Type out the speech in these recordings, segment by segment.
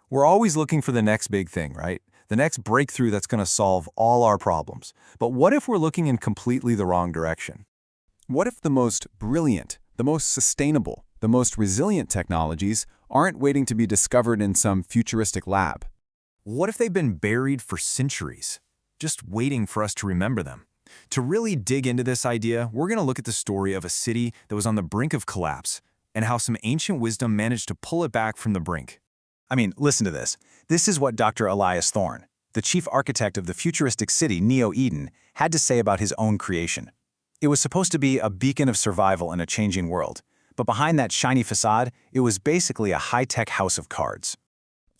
We're always looking for the next big thing, right? The next breakthrough that's going to solve all our problems. But what if we're looking in completely the wrong direction? What if the most brilliant, the most sustainable, the most resilient technologies aren't waiting to be discovered in some futuristic lab? What if they've been buried for centuries, just waiting for us to remember them? To really dig into this idea, we're going to look at the story of a city that was on the brink of collapse and how some ancient wisdom managed to pull it back from the brink. Listen to this. This is what Dr. Elias Thorne, the chief architect of the futuristic city Neo-Eden, had to say about his own creation. It was supposed to be a beacon of survival in a changing world, but behind that shiny facade, it was basically a high-tech house of cards.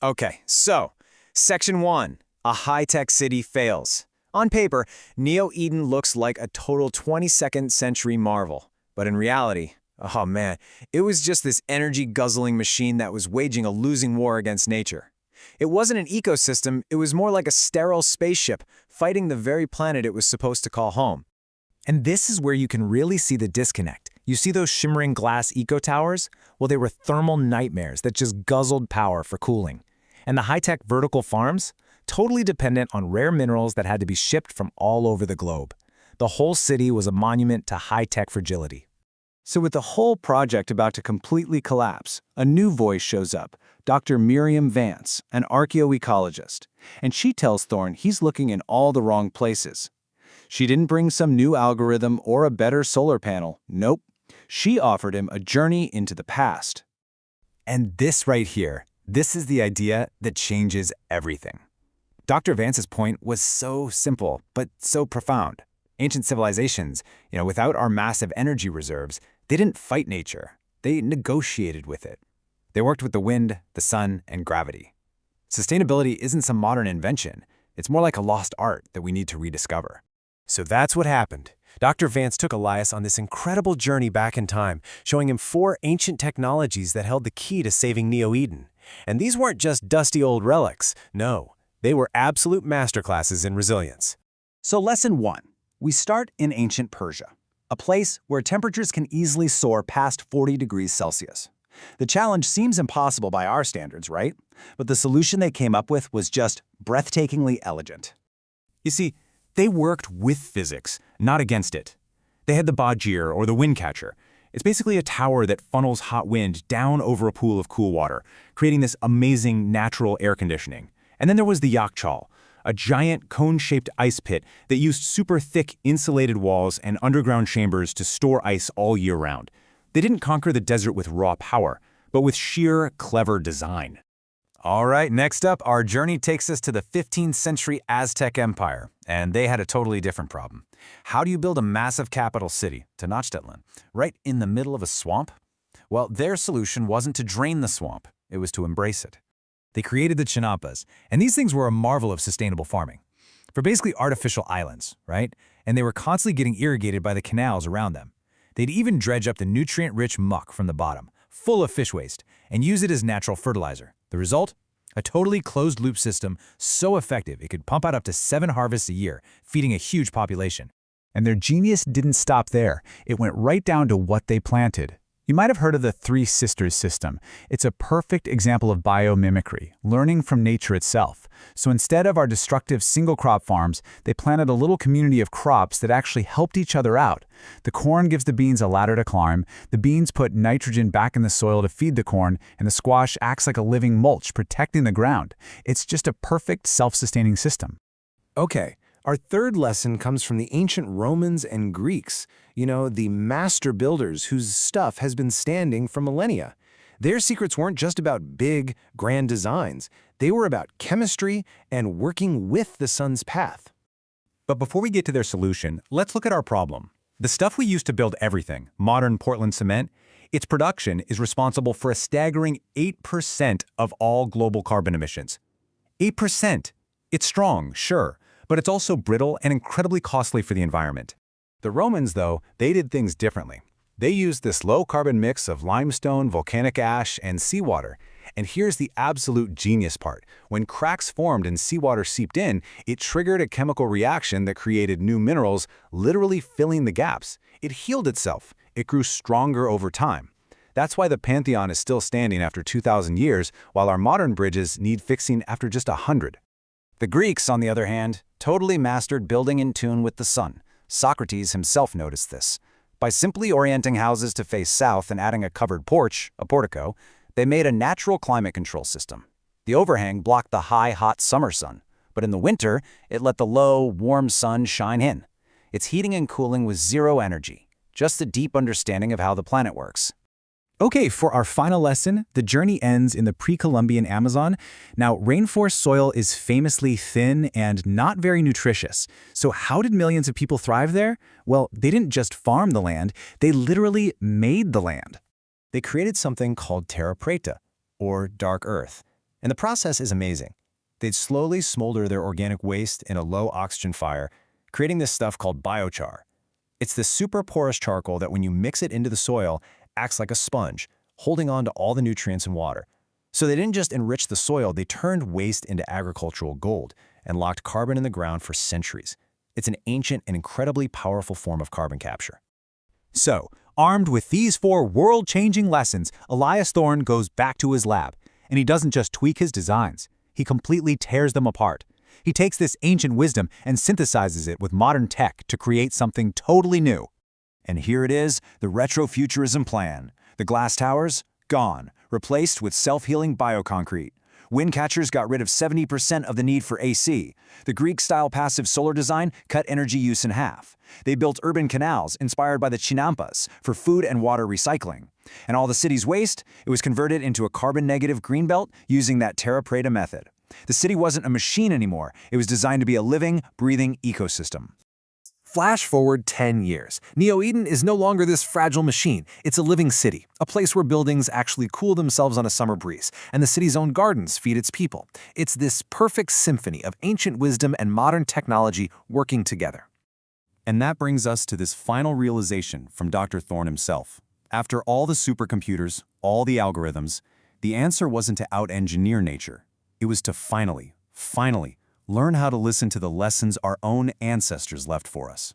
Okay, so, Section 1, a high-tech city fails. On paper, Neo-Eden looks like a total 22nd century marvel, but in reality, oh man, it was just this energy-guzzling machine that was waging a losing war against nature. It wasn't an ecosystem, it was more like a sterile spaceship fighting the very planet it was supposed to call home. And this is where you can really see the disconnect. You see those shimmering glass eco-towers? Well, they were thermal nightmares that just guzzled power for cooling. And the high-tech vertical farms? Totally dependent on rare minerals that had to be shipped from all over the globe. The whole city was a monument to high-tech fragility. So with the whole project about to completely collapse, a new voice shows up, Dr. Miriam Vance, an archaeoecologist, and she tells Thorne he's looking in all the wrong places. She didn't bring some new algorithm or a better solar panel. Nope. She offered him a journey into the past. And this right here, this is the idea that changes everything. Dr. Vance's point was so simple, but so profound. Ancient civilizations, without our massive energy reserves, they didn't fight nature. They negotiated with it. They worked with the wind, the sun, and gravity. Sustainability isn't some modern invention. It's more like a lost art that we need to rediscover. So that's what happened. Dr. Vance took Elias on this incredible journey back in time, showing him 4 ancient technologies that held the key to saving Neo-Eden. And these weren't just dusty old relics. No, they were absolute masterclasses in resilience. So lesson 1. We start in ancient Persia, a place where temperatures can easily soar past 40 degrees Celsius. The challenge seems impossible by our standards, right? But the solution they came up with was just breathtakingly elegant. You see, they worked with physics, not against it. They had the bajir, or the wind catcher. It's basically a tower that funnels hot wind down over a pool of cool water, creating this amazing natural air conditioning. And then there was the yakchal, a giant cone-shaped ice pit that used super thick insulated walls and underground chambers to store ice all year round. They didn't conquer the desert with raw power, but with sheer, clever design. All right, next up, our journey takes us to the 15th century Aztec Empire, and they had a totally different problem. How do you build a massive capital city, Tenochtitlan, right in the middle of a swamp? Well, their solution wasn't to drain the swamp, it was to embrace it. They created the chinampas, and these things were a marvel of sustainable farming. For basically artificial islands, right? And they were constantly getting irrigated by the canals around them. They'd even dredge up the nutrient-rich muck from the bottom, full of fish waste, and use it as natural fertilizer. The result? A totally closed-loop system so effective it could pump out up to 7 harvests a year, feeding a huge population. And their genius didn't stop there. It went right down to what they planted. You might have heard of the Three Sisters system. It's a perfect example of biomimicry, learning from nature itself. So instead of our destructive single-crop farms, they planted a little community of crops that actually helped each other out. The corn gives the beans a ladder to climb, the beans put nitrogen back in the soil to feed the corn, and the squash acts like a living mulch, protecting the ground. It's just a perfect self-sustaining system. Okay. Our third lesson comes from the ancient Romans and Greeks, the master builders whose stuff has been standing for millennia. Their secrets weren't just about big, grand designs. They were about chemistry and working with the sun's path. But before we get to their solution, let's look at our problem. The stuff we use to build everything, modern Portland cement, its production is responsible for a staggering 8% of all global carbon emissions. 8%! It's strong, sure, but it's also brittle and incredibly costly for the environment. The Romans, though, they did things differently. They used this low-carbon mix of limestone, volcanic ash, and seawater. And here's the absolute genius part. When cracks formed and seawater seeped in, it triggered a chemical reaction that created new minerals, literally filling the gaps. It healed itself. It grew stronger over time. That's why the Pantheon is still standing after 2,000 years, while our modern bridges need fixing after just 100. The Greeks, on the other hand, totally mastered building in tune with the sun. Socrates himself noticed this. By simply orienting houses to face south and adding a covered porch, a portico, they made a natural climate control system. The overhang blocked the high, hot summer sun, but in the winter, it let the low, warm sun shine in. Its heating and cooling was zero energy, just a deep understanding of how the planet works. Okay, for our final lesson, the journey ends in the pre-Columbian Amazon. Now, rainforest soil is famously thin and not very nutritious. So how did millions of people thrive there? Well, they didn't just farm the land, they literally made the land. They created something called terra preta, or dark earth. And the process is amazing. They'd slowly smolder their organic waste in a low-oxygen fire, creating this stuff called biochar. It's this super porous charcoal that when you mix it into the soil, acts like a sponge, holding on to all the nutrients and water. So they didn't just enrich the soil, they turned waste into agricultural gold and locked carbon in the ground for centuries. It's an ancient and incredibly powerful form of carbon capture. So, armed with these 4 world-changing lessons, Elias Thorne goes back to his lab. And he doesn't just tweak his designs, he completely tears them apart. He takes this ancient wisdom and synthesizes it with modern tech to create something totally new. And here it is, the Retro-Futurism plan. The glass towers? Gone, replaced with self-healing bioconcrete. Wind catchers got rid of 70% of the need for AC. The Greek-style passive solar design cut energy use in half. They built urban canals inspired by the Chinampas for food and water recycling. And all the city's waste, it was converted into a carbon-negative greenbelt using that terra preta method. The city wasn't a machine anymore. It was designed to be a living, breathing ecosystem. Flash forward 10 years. Neo Eden is no longer this fragile machine. It's a living city, a place where buildings actually cool themselves on a summer breeze, and the city's own gardens feed its people. It's this perfect symphony of ancient wisdom and modern technology working together. And that brings us to this final realization from Dr. Thorne himself. After all the supercomputers, all the algorithms, the answer wasn't to out-engineer nature. It was to finally, learn how to listen to the lessons our own ancestors left for us.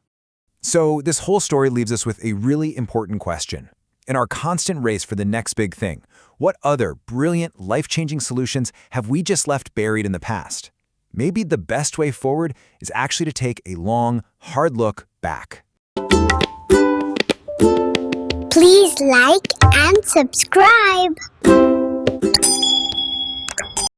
So this whole story leaves us with a really important question. In our constant race for the next big thing, what other brilliant, life-changing solutions have we just left buried in the past? Maybe the best way forward is actually to take a long, hard look back. Please like and subscribe.